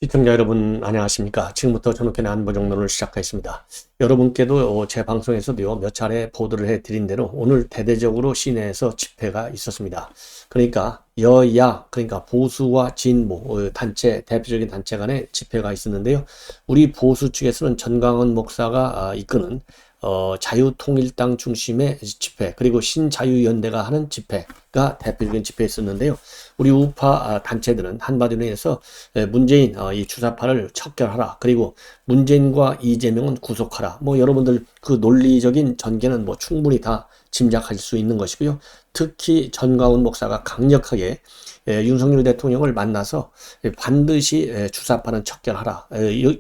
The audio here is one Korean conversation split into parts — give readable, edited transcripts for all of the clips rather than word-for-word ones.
시청자 여러분 안녕하십니까. 지금부터 전국현의 안보정론을 시작하겠습니다. 여러분께도 제 방송에서도요 몇 차례 보도를 해드린 대로 오늘 대대적으로 시내에서 집회가 있었습니다. 그러니까 여야 그러니까 보수와 진보 단체 대표적인 단체 간의 집회가 있었는데요. 우리 보수 측에서는 전광훈 목사가 이끄는 자유통일당 중심의 집회 그리고 신자유연대가 하는 집회가 대표적인 집회였었는데요. 우리 우파 단체들은 한마디로 해서 문재인 이 주사파를 척결하라. 그리고 문재인과 이재명은 구속하라. 뭐 여러분들 그 논리적인 전개는 뭐 충분히 다 짐작할 수 있는 것이고요. 특히 전광훈 목사가 강력하게 윤석열 대통령을 만나서 반드시 주사파는 척결하라.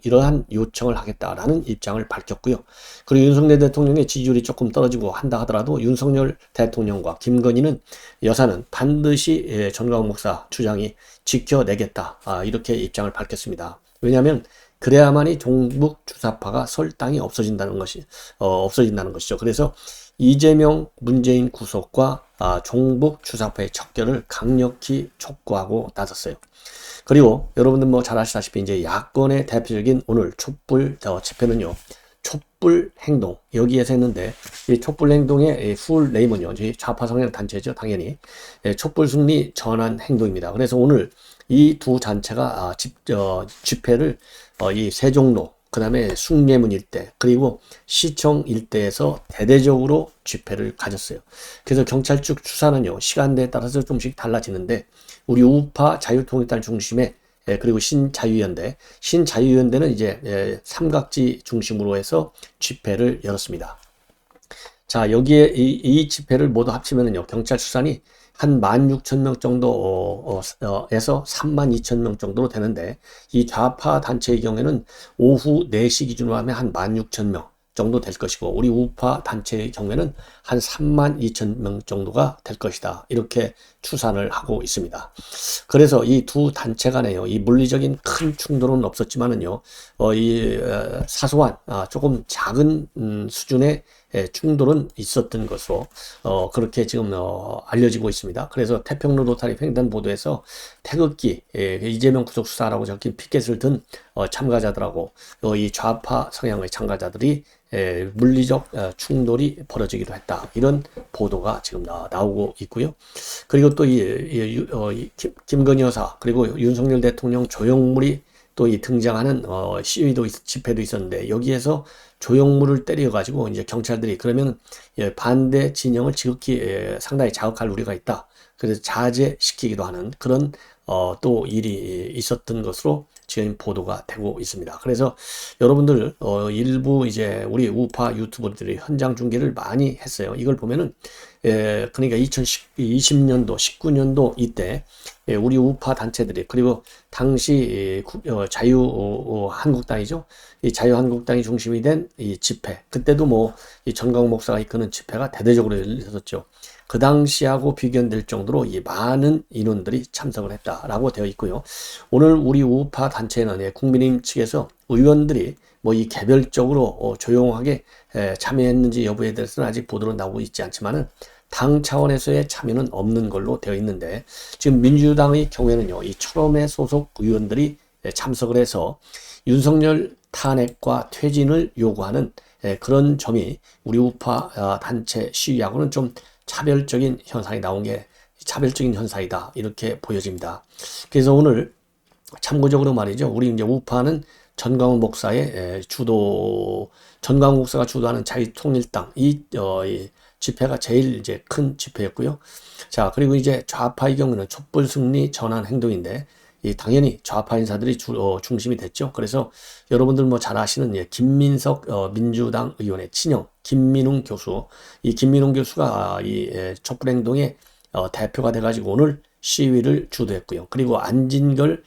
이러한 요청을 하겠다라는 입장을 밝혔고요. 그리고 윤석열 대통령의 지지율이 조금 떨어지고 한다 하더라도 윤석열 대통령과 김건희는 여사는 반드시 전광훈 목사 주장이 지켜내겠다. 이렇게 입장을 밝혔습니다. 왜냐하면 그래야만이 종북 주사파가 설 땅이 없어진다는 것이죠. 그래서 이재명, 문재인 구속과 종북 주사파의 척결을 강력히 촉구하고 나섰어요. 그리고 여러분들 뭐 잘 아시다시피 이제 야권의 대표적인 오늘 촛불 집회는요. 촛불 행동 여기에서 했는데 이 촛불 행동의 풀 네임은요. 저희 좌파 성향 단체죠. 당연히 촛불 승리 전환 행동입니다. 그래서 오늘 이 두 단체가 집회를 이 세종로 그 다음에 숭례문 일대 그리고 시청 일대에서 대대적으로 집회를 가졌어요. 그래서 경찰 측 추사는요 시간대에 따라서 좀씩 달라지는데 우리 우파 자유통일당 중심의 그리고 신자유연대는 이제 삼각지 중심으로 해서 집회를 열었습니다. 자, 여기에 이 집회를 모두 합치면은요, 경찰 수산이 한 16,000명 정도에서 32,000명 정도로 되는데, 이 좌파 단체의 경우에는 오후 4시 기준으로 하면 한 16,000명 정도 될 것이고, 우리 우파 단체의 경우에는 한 32,000명 정도가 될 것이다. 이렇게 추산을 하고 있습니다. 그래서 이 두 단체 간에요, 이 물리적인 큰 충돌은 없었지만은요, 사소한, 조금 작은 수준의 충돌은 있었던 것으로 그렇게 지금 알려지고 있습니다. 그래서 태평로 로타리 횡단보도에서 태극기 이재명 구속 수사라고 적힌 피켓을 든 참가자들하고 이 좌파 성향의 참가자들이 물리적 충돌이 벌어지기도 했다. 이런 보도가 지금 나오고 있고요. 그리고 또 김건희 여사 그리고 윤석열 대통령 조형물이 또 이 등장하는 집회도 있었는데 여기에서 조형물을 때려가지고 이제 경찰들이 그러면 반대 진영을 지극히 상당히 자극할 우려가 있다. 그래서 자제시키기도 하는 그런 또 일이 있었던 것으로 지금 보도가 되고 있습니다. 그래서 여러분들 일부 이제 우리 우파 유튜버들이 현장 중계를 많이 했어요. 이걸 보면은 그러니까 2020년도, 19년도 이때 우리 우파 단체들이 그리고 당시 자유한국당이죠. 이 자유한국당이 중심이 된 이 집회 그때도 뭐 이 전광훈 목사가 이끄는 집회가 대대적으로 열렸었죠. 그 당시하고 비견될 정도로 이 많은 인원들이 참석을 했다라고 되어 있고요. 오늘 우리 우파 단체는 국민의힘 측에서 의원들이 뭐 이 개별적으로 조용하게 참여했는지 여부에 대해서는 아직 보도로 나오고 있지 않지만은 당 차원에서의 참여는 없는 걸로 되어 있는데 지금 민주당의 경우에는요 이 철험의 소속 의원들이 참석을 해서 윤석열 탄핵과 퇴진을 요구하는 그런 점이 우리 우파 단체 시위하고는 좀 차별적인 현상이 나온 게 차별적인 현상이다 이렇게 보여집니다. 그래서 오늘 참고적으로 말이죠. 우리 이제 우파는 전광훈 목사의 전광훈 목사가 주도하는 자유통일당 이 집회가 제일 이제 큰 집회였고요. 자, 그리고 이제 좌파의 경우는 촛불 승리 전환 행동인데 당연히 좌파 인사들이 중심이 됐죠. 그래서 여러분들 뭐 잘 아시는 김민석 민주당 의원의 친형 김민웅 교수, 이 김민웅 교수가 이 촛불 행동의 대표가 돼가지고 오늘 시위를 주도했고요. 그리고 안진걸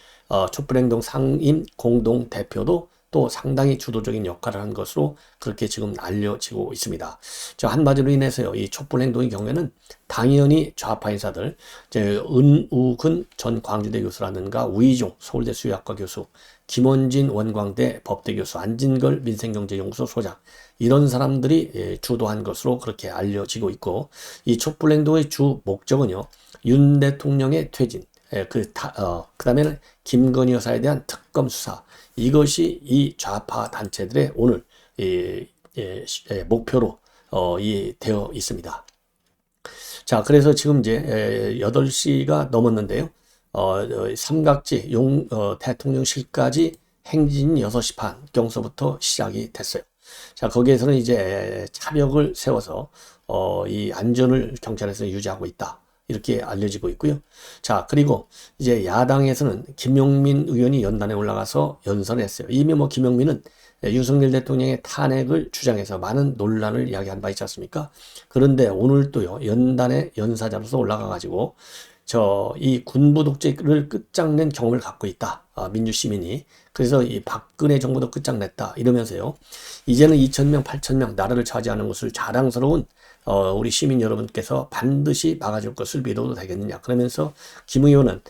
촛불행동 상임 공동 대표도 또 상당히 주도적인 역할을 한 것으로 그렇게 지금 알려지고 있습니다. 한마디로 인해서요, 이 촛불행동의 경우에는 당연히 좌파 인사들, 은우근 전 광주대 교수라든가 우이종 서울대 수의학과 교수, 김원진 원광대 법대 교수, 안진걸 민생경제연구소 소장 이런 사람들이 주도한 것으로 그렇게 알려지고 있고 이 촛불행동의 주 목적은요, 윤 대통령의 퇴진, 그다음에는 김건희 여사에 대한 특검 수사. 이것이 이 좌파 단체들의 오늘 목표로 되어 있습니다. 자, 그래서 지금 이제 8시가 넘었는데요. 삼각지 대통령실까지 행진 6시 반 경서부터 시작이 됐어요. 자, 거기에서는 이제 차벽을 세워서 이 안전을 경찰에서 유지하고 있다. 이렇게 알려지고 있고요. 자, 그리고 이제 야당에서는 김용민 의원이 연단에 올라가서 연설을 했어요. 이미 뭐 김용민은 윤석열 대통령의 탄핵을 주장해서 많은 논란을 이야기한 바 있지 않습니까? 그런데 오늘 또요, 연단에 연사자로서 올라가가지고 이 군부 독재를 끝장낸 경험을 갖고 있다. 민주시민이. 그래서 이 박근혜 정부도 끝장냈다. 이러면서요. 이제는 2,000명, 8,000명 나라를 차지하는 것을 자랑스러운 우리 시민 여러분께서 반드시 막아줄 것을 믿어도 되겠느냐. 그러면서 김 의원은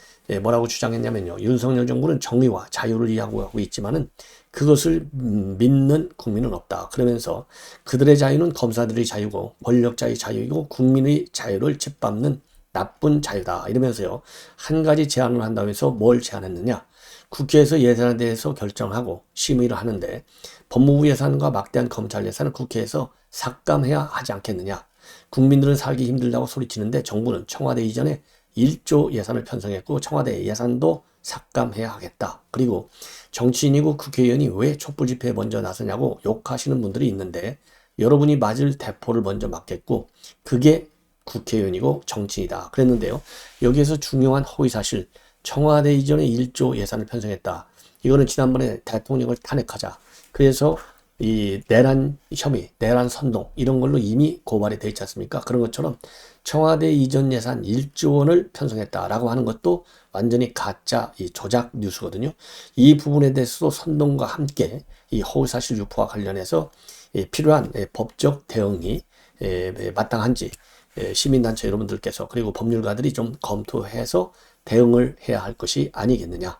뭐라고 주장했냐면요. 윤석열 정부는 정의와 자유를 이야기하고 있지만은 그것을 믿는 국민은 없다. 그러면서 그들의 자유는 검사들의 자유고 권력자의 자유이고 국민의 자유를 짓밟는 나쁜 자유다. 이러면서요. 한 가지 제안을 한다면서 뭘 제안했느냐. 국회에서 예산에 대해서 결정하고 심의를 하는데 법무부 예산과 막대한 검찰 예산을 국회에서 삭감해야 하지 않겠느냐. 국민들은 살기 힘들다고 소리치는데 정부는 청와대 이전에 1조 예산을 편성했고 청와대 예산도 삭감해야 하겠다. 그리고 정치인이고 국회의원이 왜 촛불 집회에 먼저 나서냐고 욕하시는 분들이 있는데 여러분이 맞을 대포를 먼저 맞겠고 그게 국회의원이고 정치인이다. 그랬는데요. 여기에서 중요한 허위사실, 청와대 이전에 1조 예산을 편성했다. 이거는 지난번에 대통령을 탄핵하자. 그래서 이 내란 혐의, 내란 선동 이런 걸로 이미 고발이 되어 있지 않습니까? 그런 것처럼 청와대 이전 예산 1조 원을 편성했다라고 하는 것도 완전히 가짜 이 조작 뉴스거든요. 이 부분에 대해서도 선동과 함께 이 허위사실 유포와 관련해서 필요한 법적 대응이 마땅한지 시민단체 여러분들께서 그리고 법률가들이 좀 검토해서 대응을 해야 할 것이 아니겠느냐.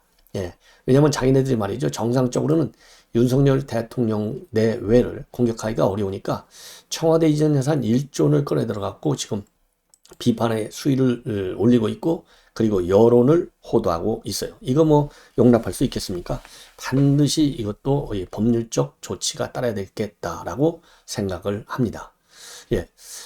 왜냐하면 자기네들이 말이죠. 정상적으로는 윤석열 대통령 내외를 공격하기가 어려우니까 청와대 이전 예산 1조 원을 꺼내 들어갔고 지금 비판의 수위를 올리고 있고 그리고 여론을 호도하고 있어요. 이거 뭐 용납할 수 있겠습니까? 반드시 이것도 법률적 조치가 따라야 되겠다라고 생각을 합니다.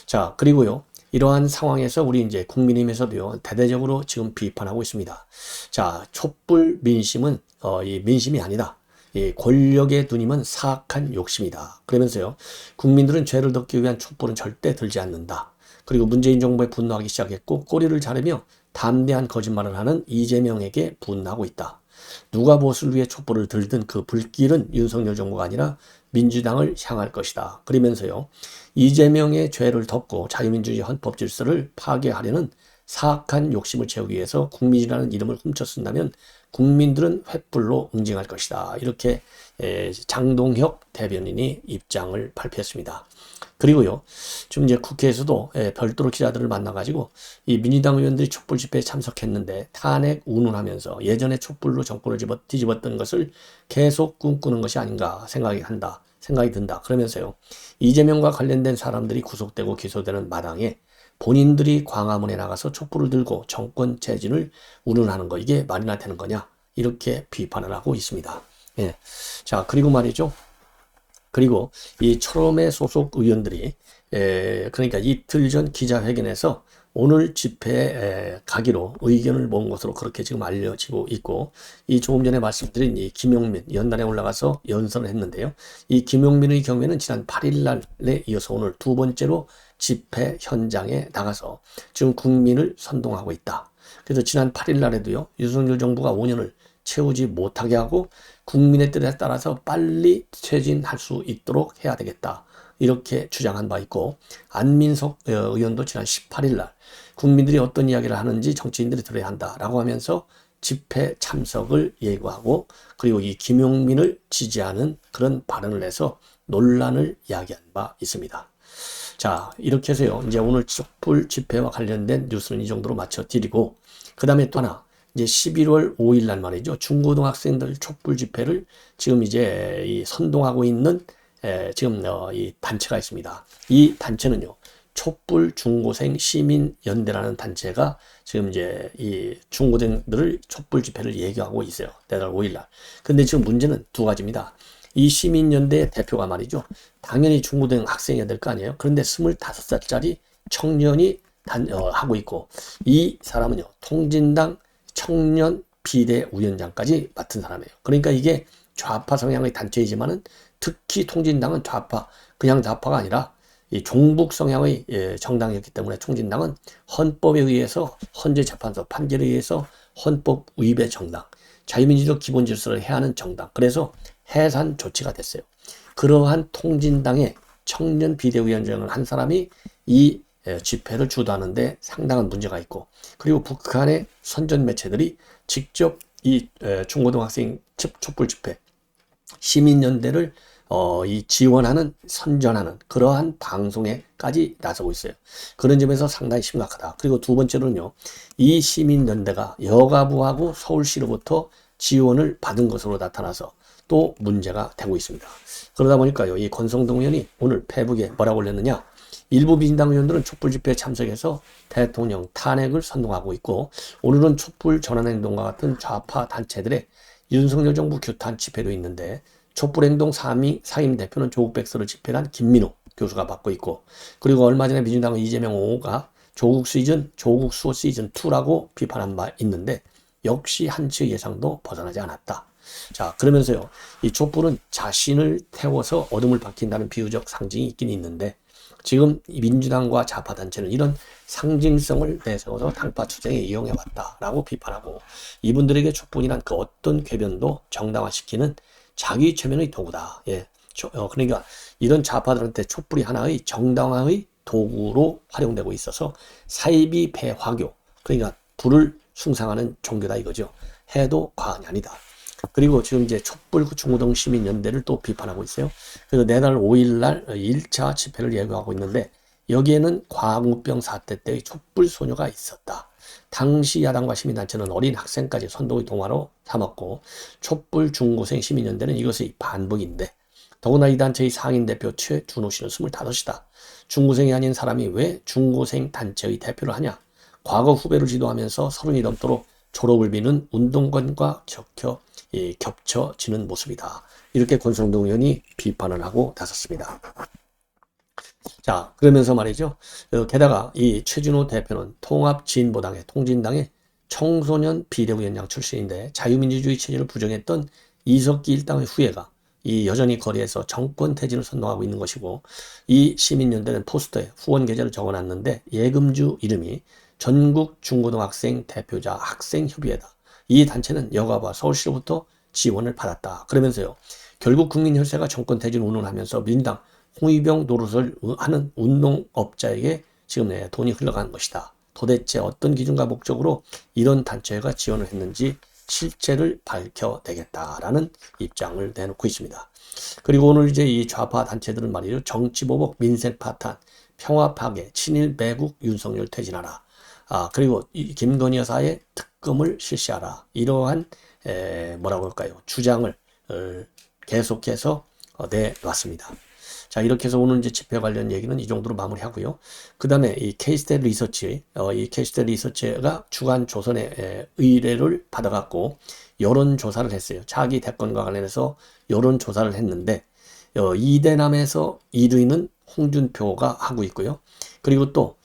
자, 그리고요. 이러한 상황에서 우리 이제 국민의힘에서도요, 대대적으로 지금 비판하고 있습니다. 자, 촛불 민심은, 이 민심이 아니다. 이 권력의 누님은 사악한 욕심이다. 그러면서요, 국민들은 죄를 덮기 위한 촛불은 절대 들지 않는다. 그리고 문재인 정부에 분노하기 시작했고, 꼬리를 자르며 담대한 거짓말을 하는 이재명에게 분노하고 있다. 누가 무엇을 위해 촛불을 들든 그 불길은 윤석열 정부가 아니라 민주당을 향할 것이다. 그러면서요. 이재명의 죄를 덮고 자유민주주의 헌법 질서를 파괴하려는 사악한 욕심을 채우기 위해서 국민이라는 이름을 훔쳐 쓴다면 국민들은 횃불로 응징할 것이다. 이렇게 장동혁 대변인이 입장을 발표했습니다. 그리고요, 지금 이제 국회에서도 별도로 기자들을 만나가지고 이 민주당 의원들이 촛불 집회에 참석했는데 탄핵 운운하면서 예전에 촛불로 정권을 뒤집었던 것을 계속 꿈꾸는 것이 아닌가 생각이 든다. 그러면서요, 이재명과 관련된 사람들이 구속되고 기소되는 마당에 본인들이 광화문에 나가서 촛불을 들고 정권 퇴진을 운운하는 거 이게 말이나 되는 거냐 이렇게 비판을 하고 있습니다. 자, 그리고 말이죠. 그리고 이 철험의 소속 의원들이 그러니까 이틀 전 기자회견에서 오늘 집회에 가기로 의견을 모은 것으로 그렇게 지금 알려지고 있고 이 조금 전에 말씀드린 이 김용민 연단에 올라가서 연설을 했는데요. 이 김용민의 경우에는 지난 8일 날에 이어서 오늘 두 번째로 집회 현장에 나가서 지금 국민을 선동하고 있다. 그래서 지난 8일 날에도요. 윤석열 정부가 5년을 채우지 못하게 하고 국민의 뜻에 따라서 빨리 퇴진할 수 있도록 해야 되겠다. 이렇게 주장한 바 있고 안민석 의원도 지난 18일 날 국민들이 어떤 이야기를 하는지 정치인들이 들어야 한다라고 하면서 집회 참석을 예고하고 그리고 이 김용민을 지지하는 그런 발언을 해서 논란을 야기한 바 있습니다. 자, 이렇게 해서요. 이제 오늘 촛불 집회와 관련된 뉴스는 이 정도로 마쳐드리고 그 다음에 또 하나 이제 11월 5일 날 말이죠. 중고등학생들 촛불 집회를 지금 이제 선동하고 있는 지금 이 단체가 있습니다. 이 단체는요. 촛불 중고생 시민연대라는 단체가 지금 이제 이 중고생들을 촛불 집회를 예고하고 있어요. 내달 5일날. 근데 지금 문제는 두 가지입니다. 이 시민연대 대표가 말이죠. 당연히 중고등 학생이어야 될 거 아니에요. 그런데 25살짜리 청년이 하고 있고, 이 사람은요, 통진당 청년 비대위원장까지 맡은 사람이에요. 그러니까 이게 좌파 성향의 단체이지만은 특히 통진당은 그냥 좌파가 아니라 이 종북 성향의 정당이었기 때문에 통진당은 헌법에 의해서 헌재재판소 판결에 의해서 헌법 위배 정당, 자유민주적 기본 질서를 해하는 정당, 그래서 해산 조치가 됐어요. 그러한 통진당의 청년 비대위원장을 한 사람이 이 집회를 주도하는데 상당한 문제가 있고, 그리고 북한의 선전 매체들이 직접 이 중고등학생 촛불 집회 시민연대를 이 지원하는, 선전하는 그러한 방송에까지 나서고 있어요. 그런 점에서 상당히 심각하다. 그리고 두 번째로는요, 이 시민연대가 여가부하고 서울시로부터 지원을 받은 것으로 나타나서 또 문제가 되고 있습니다. 그러다 보니까요, 이 권성동 의원이 오늘 페이북에 뭐라고 올렸느냐? 일부 민주당 의원들은 촛불 집회에 참석해서 대통령 탄핵을 선동하고 있고, 오늘은 촛불 전환행동과 같은 좌파 단체들의 윤석열 정부 규탄 집회도 있는데, 촛불행동 상임 대표는 조국 백서를 집필한 김민호 교수가 맡고 있고, 그리고 얼마 전에 민주당의 이재명 5호가 조국 수호 시즌 2라고 비판한 바 있는데, 역시 한치의 예상도 벗어나지 않았다. 자, 그러면서요, 이 촛불은 자신을 태워서 어둠을 밝힌다는 비유적 상징이 있긴 있는데, 지금 민주당과 좌파 단체는 이런 상징성을 내세워서 당파 투쟁에 이용해왔다라고 비판하고, 이분들에게 촛불이란 그 어떤 궤변도 정당화시키는 자기 최면의 도구다. 예. 그러니까 이런 좌파들한테 촛불이 하나의 정당화의 도구로 활용되고 있어서 사이비 배화교, 그러니까 불을 숭상하는 종교다 이거죠. 해도 과언이 아니다. 그리고 지금 이제 촛불 중고등 시민연대를 또 비판하고 있어요. 그래서 내달 5일날 1차 집회를 예고하고 있는데, 여기에는 광우병 사태 때의 촛불 소녀가 있었다. 당시 야당과 시민단체는 어린 학생까지 선동의 동화로 삼았고, 촛불 중고생 시민연대는 이것의 반복인데, 더구나 이 단체의 상임대표 최준호 씨는 25이다. 중고생이 아닌 사람이 왜 중고생 단체의 대표를 하냐? 과거 후배를 지도하면서 30이 넘도록 졸업을 비는 운동권과 겹쳐지는 모습이다. 이렇게 권성동 의원이 비판을 하고 나섰습니다. 자, 그러면서 말이죠. 게다가 이 최준호 대표는 통합진보당의 통진당의 청소년 비대위원장 출신인데, 자유민주주의 체제를 부정했던 이석기 일당의 후예가 이 여전히 거리에서 정권 퇴진을 선동하고 있는 것이고, 이 시민연대는 포스터에 후원 계좌를 적어놨는데 예금주 이름이 전국 중고등학생 대표자 학생협의회다. 이 단체는 여가부와 서울시로부터 지원을 받았다. 그러면서요, 결국 국민혈세가 정권 퇴진 운운하면서 민주당 홍위병 노릇을 하는 운동업자에게 지금 돈이 흘러가는 것이다. 도대체 어떤 기준과 목적으로 이런 단체가 지원을 했는지 실체를 밝혀내겠다라는 입장을 내놓고 있습니다. 그리고 오늘 이제 이 좌파 단체들은 말이죠, 정치보복, 민생 파탄, 평화 파괴, 친일 매국, 윤석열 퇴진하라. 그리고 이 김건희 여사의 특검을 실시하라. 이러한 뭐라고 할까요? 주장을 계속해서 내놨습니다. 자, 이렇게 해서 오늘 이제 집회 관련 얘기는 이 정도로 마무리하고요. 그 다음에 이 케이스테디 리서치, 이 케이스테디 리서치가 주간 조선의 의뢰를 받아갖고 여론조사를 했어요. 차기 대권과 관련해서 여론조사를 했는데, 이대남에서 1위는 홍준표가 하고 있고요. 그리고 또,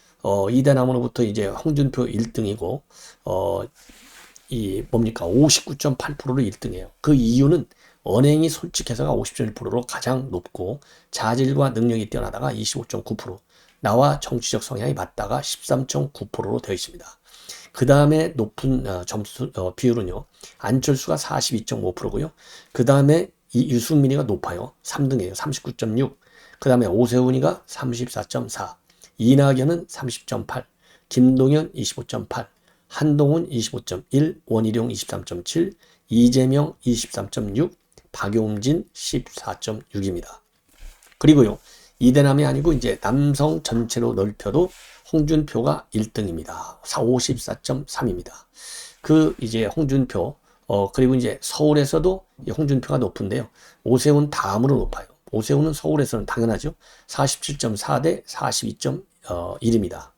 이대남으로부터 이제 홍준표 1등이고, 이 뭡니까? 59.8%로 1등이에요. 그 이유는 언행이 솔직해서가 50.1%로 가장 높고, 자질과 능력이 뛰어나다가 25.9%, 나와 정치적 성향이 맞다가 13.9%로 되어 있습니다. 그 다음에 높은 점수 비율은요, 안철수가 42.5%고요. 그 다음에 이 유승민이가 높아요. 3등이에요. 39.6. 그 다음에 오세훈이가 34.4, 이낙연은 30.8, 김동연 25.8, 한동훈 25.1, 원희룡 23.7, 이재명 23.6, 박용진 14.6입니다. 그리고요, 이대남이 아니고 이제 남성 전체로 넓혀도 홍준표가 1등입니다. 54.3입니다. 그 이제 홍준표, 그리고 이제 서울에서도 홍준표가 높은데요. 오세훈 다음으로 높아요. 오세훈은 서울에서는 당연하죠. 47.4 대 일입니다.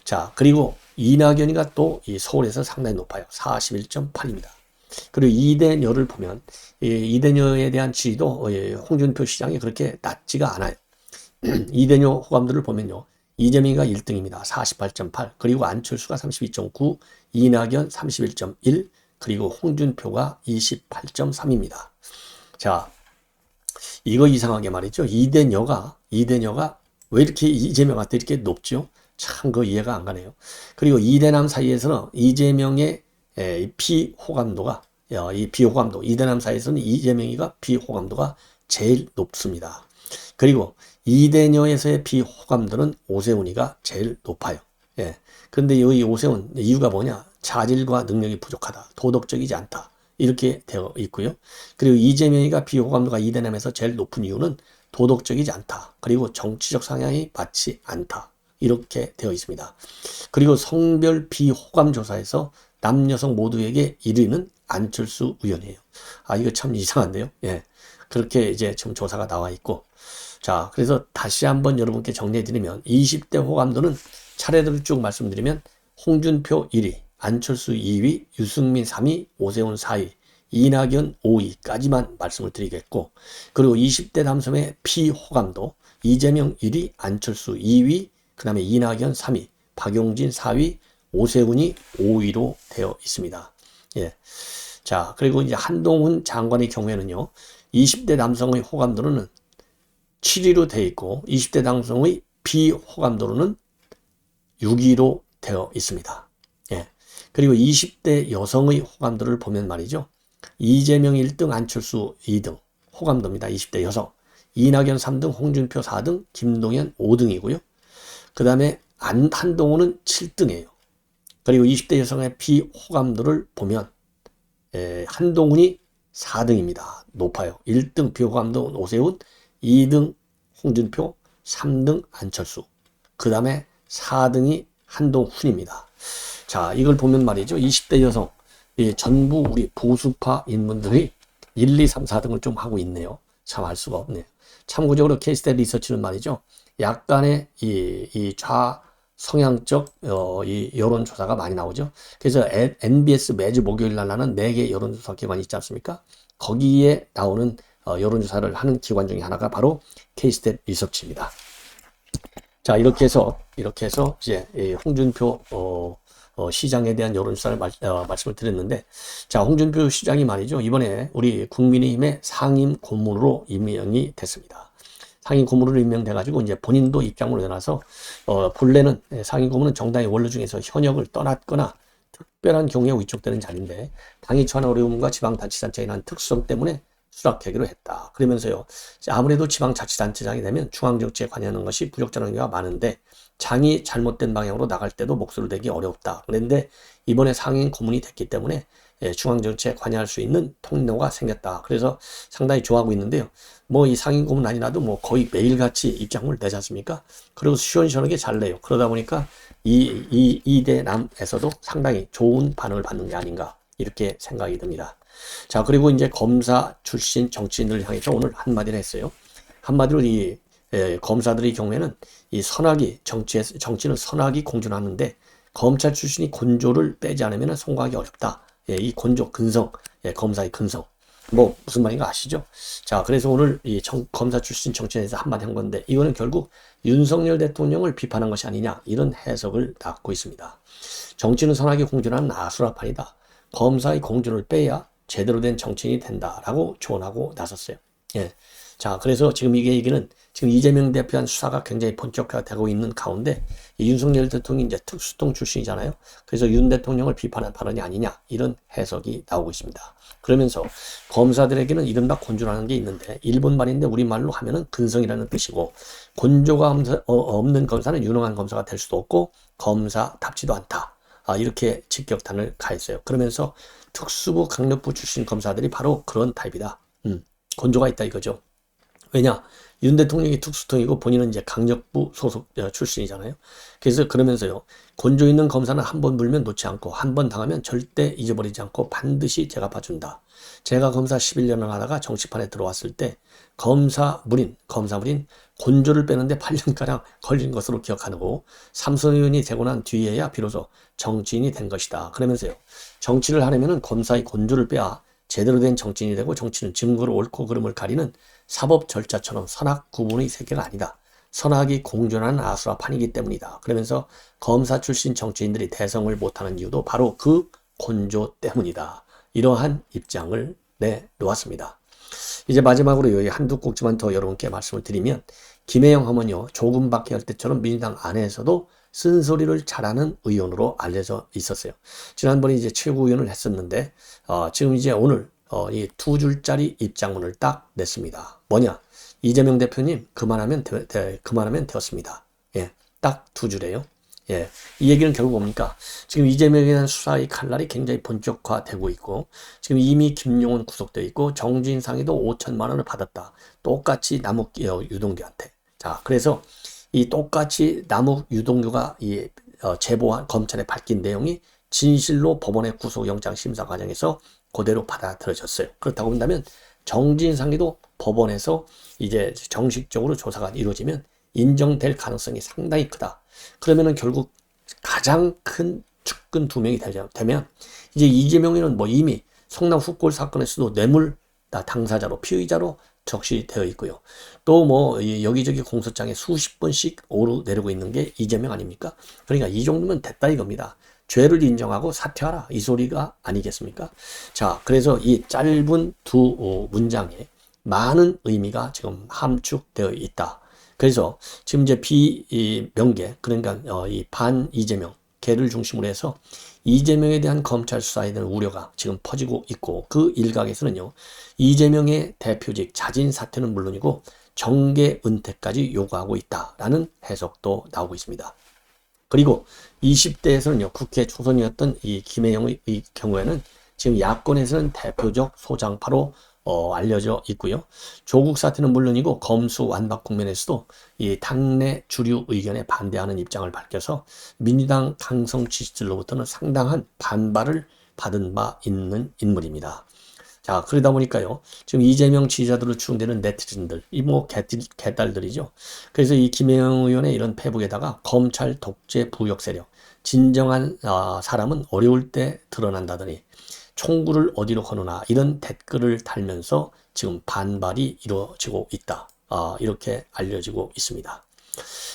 자, 그리고 이낙연이가 또 이 서울에서 상당히 높아요. 41.8입니다. 그리고 이대녀를 보면 이대녀에 대한 지지도 홍준표 시장이 그렇게 낮지가 않아요. 이대녀 호감도를 보면요. 이재명이가 1등입니다. 48.8. 그리고 안철수가 32.9, 이낙연 31.1, 그리고 홍준표가 28.3입니다. 자, 이거 이상하게 말이죠. 이대녀가 왜 이렇게 이재명한테 이렇게 높죠? 참 그 이해가 안 가네요. 그리고 이대남 사이에서는 이재명의 비호감도가 이대남 사이에서는 이재명이가 비호감도가 제일 높습니다. 그리고 이대녀에서의 비호감도는 오세훈이가 제일 높아요. 예. 그런데 여기 오세훈 이유가 뭐냐? 자질과 능력이 부족하다. 도덕적이지 않다. 이렇게 되어 있고요. 그리고 이재명이가 비호감도가 이대남에서 제일 높은 이유는 도덕적이지 않다. 그리고 정치적 성향이 맞지 않다. 이렇게 되어 있습니다. 그리고 성별 비호감 조사에서 남여성 모두에게 1위는 안철수 의원이에요. 아, 이거 참 이상한데요. 예. 그렇게 이제 지금 조사가 나와 있고. 자, 그래서 다시 한번 여러분께 정리해드리면 20대 호감도는 차례대로 쭉 말씀드리면 홍준표 1위, 안철수 2위, 유승민 3위, 오세훈 4위, 이낙연 5위까지만 말씀을 드리겠고, 그리고 20대 남성의 피호감도 이재명 1위, 안철수 2위, 그 다음에 이낙연 3위, 박용진 4위, 오세훈이 5위로 되어 있습니다. 예. 자, 그리고 이제 한동훈 장관의 경우에는요, 20대 남성의 호감도는 7위로 되어 있고, 20대 남성의 비호감도로는 6위로 되어 있습니다. 예. 그리고 20대 여성의 호감도를 보면 말이죠. 이재명 1등, 안철수 2등, 호감도입니다. 20대 여성. 이낙연 3등, 홍준표 4등, 김동연 5등이고요. 그 다음에 한동훈은 7등이에요. 그리고 20대 여성의 비호감도를 보면 한동훈이 4등입니다. 높아요. 1등 비호감도 오세훈, 2등 홍준표, 3등 안철수, 그 다음에 4등이 한동훈입니다. 자, 이걸 보면 말이죠. 20대 여성, 전부 우리 보수파 인물들이 1, 2, 3, 4등을 좀 하고 있네요. 참 알 수가 없네요. 참고적으로 케이스탯 리서치는 말이죠. 약간의 이 좌성향적 이 여론조사가 많이 나오죠. 그래서 NBS 매주 목요일 날 나는 4개 여론조사 기관이 있지 않습니까? 거기에 나오는 여론조사를 하는 기관 중에 하나가 바로 케이스탯 리서치입니다. 자, 이렇게 해서 이제 홍준표 시장에 대한 여론조사를 말씀을 드렸는데, 자, 홍준표 시장이 말이죠. 이번에 우리 국민의힘의 상임 고문으로 임명이 됐습니다. 상임 고문으로 임명돼가지고 이제 본인도 입장을 내놔서 본래는 상임 고문은 정당의 원로 중에서 현역을 떠났거나 특별한 경우에 위촉되는 자리인데 당이 처한 어려움과 지방자치단체에 대한 특수성 때문에 수락하기로 했다. 그러면서요, 아무래도 지방자치단체장이 되면 중앙정치에 관여하는 것이 부적절한 경우가 많은데 장이 잘못된 방향으로 나갈 때도 목소리를 내기 어렵다. 그런데 이번에 상임 고문이 됐기 때문에 중앙정치에 관여할 수 있는 통로가 생겼다. 그래서 상당히 좋아하고 있는데요. 뭐 이 상임 고문 아니라도 뭐 거의 매일같이 입장을 내지 않습니까? 그리고 시원시원하게 잘 내요. 그러다 보니까 이대남에서도 상당히 좋은 반응을 받는 게 아닌가 이렇게 생각이 듭니다. 자, 그리고 이제 검사 출신 정치인들을 향해서 오늘 한마디를 했어요. 한마디로 검사들의 경우에는 이 선악이 정치는 선악이 공존하는데 검찰 출신이 곤조를 빼지 않으면 성공하기 어렵다. 이 곤조 근성, 검사의 근성. 뭐 무슨 말인가 아시죠? 자, 그래서 오늘 이 검사 출신 정치인에서 한마디 한 건데 이거는 결국 윤석열 대통령을 비판한 것이 아니냐 이런 해석을 낳고 있습니다. 정치는 선악이 공존하는 아수라판이다. 검사의 공존을 빼야 제대로 된 정치인이 된다라고 조언하고 나섰어요. 예. 자, 그래서 지금 이게 얘기는 지금 이재명 대표한 수사가 굉장히 본격화되고 있는 가운데 윤석열 대통령이 이제 특수통 출신이잖아요. 그래서 윤 대통령을 비판한 발언이 아니냐 이런 해석이 나오고 있습니다. 그러면서 검사들에게는 이른바 곤조라는 게 있는데 일본 말인데 우리말로 하면은 근성이라는 뜻이고 곤조가 없는 검사는 유능한 검사가 될 수도 없고 검사답지도 않다. 이렇게 직격탄을 가했어요. 그러면서 특수부 강력부 출신 검사들이 바로 그런 타입이다. 곤조가 있다 이거죠. 왜냐? 윤 대통령이 특수통이고 본인은 이제 강력부 소속 출신이잖아요. 그래서 그러면서요. 곤조 있는 검사는 한 번 물면 놓지 않고 한 번 당하면 절대 잊어버리지 않고 반드시 제가 봐준다. 제가 검사 11년을 하다가 정치판에 들어왔을 때 검사 물인 곤조를 빼는데 8년가량 걸린 것으로 기억하고 삼선 의원이 되고 난 뒤에야 비로소 정치인이 된 것이다. 그러면서요. 정치를 하려면 검사의 곤조를 빼야 제대로 된 정치인이 되고 정치는 증거로 옳고 그름을 가리는 사법 절차처럼 선악 구분의 세계가 아니다. 선악이 공존하는 아수라판이기 때문이다. 그러면서 검사 출신 정치인들이 대성을 못하는 이유도 바로 그 곤조 때문이다. 이러한 입장을 내놓았습니다. 이제 마지막으로 여기 한두 꼭지만 더 여러분께 말씀을 드리면 김혜영 하면요. 조금 밖에 할 때처럼 민주당 안에서도 쓴소리를 잘하는 의원으로 알려져 있었어요. 지난번에 이제 최고위원을 했었는데 지금 이제 오늘 이 2줄짜리 입장문을 딱 냈습니다. 뭐냐? 이재명 대표님 그만하면 되었습니다. 예, 딱 2줄이에요. 예, 이 얘기는 결국 뭡니까? 지금 이재명에 대한 수사의 칼날이 굉장히 본격화되고 있고 지금 이미 김용은 구속되어 있고 정진상이도 5천만 원을 받았다. 똑같이 남욱 유동규한테. 자, 그래서 이 똑같이 남욱 유동규가 제보한 검찰에 밝힌 내용이 진실로 법원의 구속영장 심사 과정에서 그대로 받아들여졌어요. 그렇다고 본다면 정진상이도 법원에서 이제 정식적으로 조사가 이루어지면 인정될 가능성이 상당히 크다. 그러면은 결국 가장 큰 측근 2명이 되면 이제 이재명이는 뭐 이미 성남 훅골 사건에서도 뇌물 당사자로 피의자로 적시되어 있고요. 또 뭐 여기저기 공소장에 수십 번씩 오르내리고 있는 게 이재명 아닙니까? 그러니까 이 정도면 됐다 이겁니다. 죄를 인정하고 사퇴하라 이 소리가 아니겠습니까? 자, 그래서 이 짧은 2 문장에 많은 의미가 지금 함축되어 있다. 그래서 지금 이제 비명계 그러니까 이 반 이재명 걔를 중심으로 해서 이재명에 대한 검찰 수사에 대한 우려가 지금 퍼지고 있고 그 일각에서는요. 이재명의 대표직 자진 사퇴는 물론이고 정계 은퇴까지 요구하고 있다라는 해석도 나오고 있습니다. 그리고 20대에서는요. 국회 초선이었던 이 김혜영의 경우에는 지금 야권에서는 대표적 소장파로 알려져 있고요. 조국 사태는 물론이고 검수 완박 국면에서도 이 당내 주류 의견에 반대하는 입장을 밝혀서 민주당 강성 지지들로부터는 상당한 반발을 받은 바 있는 인물입니다. 자, 그러다 보니까요. 지금 이재명 지지자들로 추정되는 네티즌들, 이 뭐 개딸들이죠. 그래서 이 김혜영 의원의 이런 페북에다가 검찰 독재 부역 세력, 진정한 사람은 어려울 때 드러난다더니 총구를 어디로 거느나 이런 댓글을 달면서 지금 반발이 이루어지고 있다. 이렇게 알려지고 있습니다.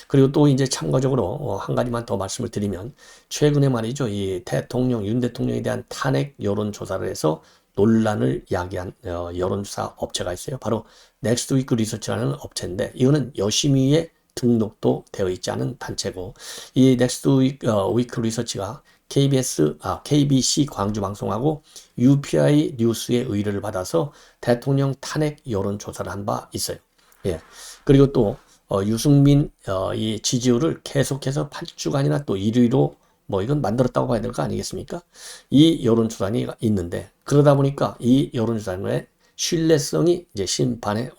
그리고 또 이제 참고적으로 한 가지만 더 말씀을 드리면 최근에 말이죠. 이 윤 대통령에 대한 탄핵 여론조사를 해서 논란을 야기한 여론조사 업체가 있어요. 바로 넥스트위크 리서치라는 업체인데 이거는 여심위에 등록도 되어 있지 않은 단체고 이 넥스트위크 리서치가 KBC 광주방송하고 UPI 뉴스의 의뢰를 받아서 대통령 탄핵 여론조사를 한 바 있어요. 예. 그리고 또 유승민 이 지지율을 계속해서 8주간이나 또 1위로 뭐 이건 만들었다고 봐야 될 거 아니겠습니까? 이 여론조사가 있는데 그러다 보니까 이 여론조사의 신뢰성이 이제 심판에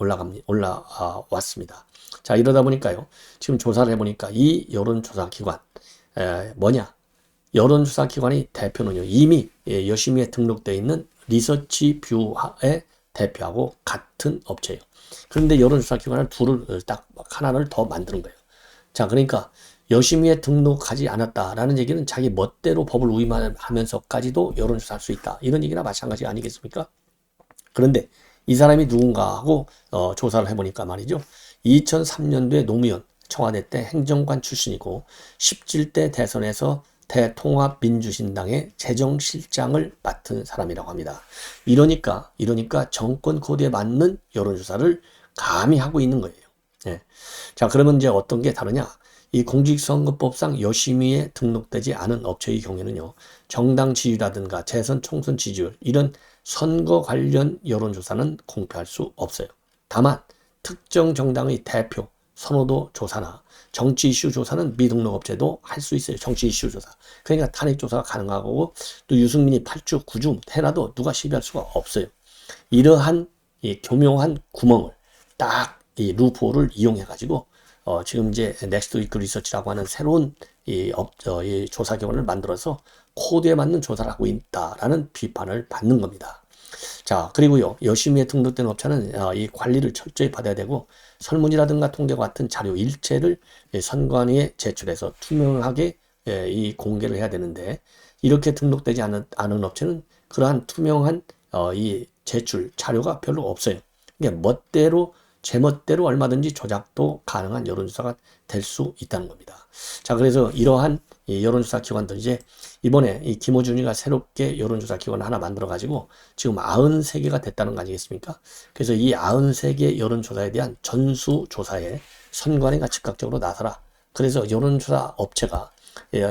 올라왔습니다. 자, 이러다 보니까요. 지금 조사를 해보니까 이 여론조사 기관 뭐냐? 여론조사 기관의 대표는요. 이미 여심위에 등록되어 있는 리서치 뷰의 대표하고 같은 업체예요. 그런데 여론조사 기관을 하나를 더 만드는 거예요. 자, 그러니까 여심위에 등록하지 않았다라는 얘기는 자기 멋대로 법을 위반하면서까지도 여론조사할 수 있다. 이런 얘기나 마찬가지 아니겠습니까? 그런데 이 사람이 누군가 하고 조사를 해보니까 말이죠. 2003년도에 노무현 청와대 때 행정관 출신이고 17대 대선에서 대통합민주신당의 재정실장을 맡은 사람이라고 합니다. 이러니까 정권 코드에 맞는 여론조사를 감히 하고 있는 거예요. 예. 자, 그러면 이제 어떤 게 다르냐? 이 공직선거법상 여심위에 등록되지 않은 업체의 경우에는요. 정당 지지율이라든가 재선 총선 지지율 이런 선거 관련 여론조사는 공표할 수 없어요. 다만 특정 정당의 대표 선호도 조사나 정치 이슈 조사는 미등록 업체도 할 수 있어요. 정치 이슈 조사. 그러니까 탄핵 조사가 가능하고 또 유승민이 8주 9주 해놔도 누가 시비할 수가 없어요. 이러한 이 교묘한 구멍을 딱 이 루프홀을 이용해 가지고 지금 이제 넥스트 위크 리서치라고 하는 새로운 이 조사 기관을 만들어서 코드에 맞는 조사를 하고 있다라는 비판을 받는 겁니다. 자, 그리고요, 여심위에 등록된 업체는 이 관리를 철저히 받아야 되고 설문이라든가 통계와 같은 자료 일체를 선관위에 제출해서 투명하게 이 공개를 해야 되는데, 이렇게 등록되지 않은 업체는 그러한 투명한 이 제출 자료가 별로 없어요. 그러니까 멋대로 제멋대로 얼마든지 조작도 가능한 여론조사가 될 수 있다는 겁니다. 자, 그래서 이러한 이 여론조사 기관들, 이제 이번에 이 김어준이가 새롭게 여론조사 기관을 하나 만들어 가지고 지금 93개가 됐다는 거 아니겠습니까? 그래서 이 93개 여론조사에 대한 전수조사에 선관위가 즉각적으로 나서라. 그래서 여론조사 업체가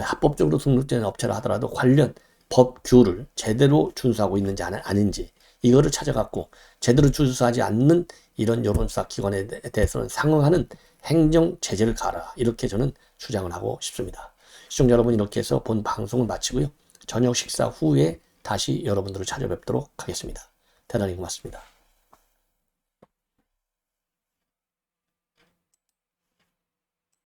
합법적으로 등록된 업체라 하더라도 관련 법규를 제대로 준수하고 있는지 아닌지 이거를 찾아갖고 제대로 준수하지 않는 이런 여론조사 기관에 대해서는 상응하는 행정 제재를 가하라, 이렇게 저는 주장을 하고 싶습니다. 시청자 여러분, 이렇게 해서 본 방송을 마치고요, 저녁 식사 후에 다시 여러분들을 찾아뵙도록 하겠습니다. 대단히 고맙습니다.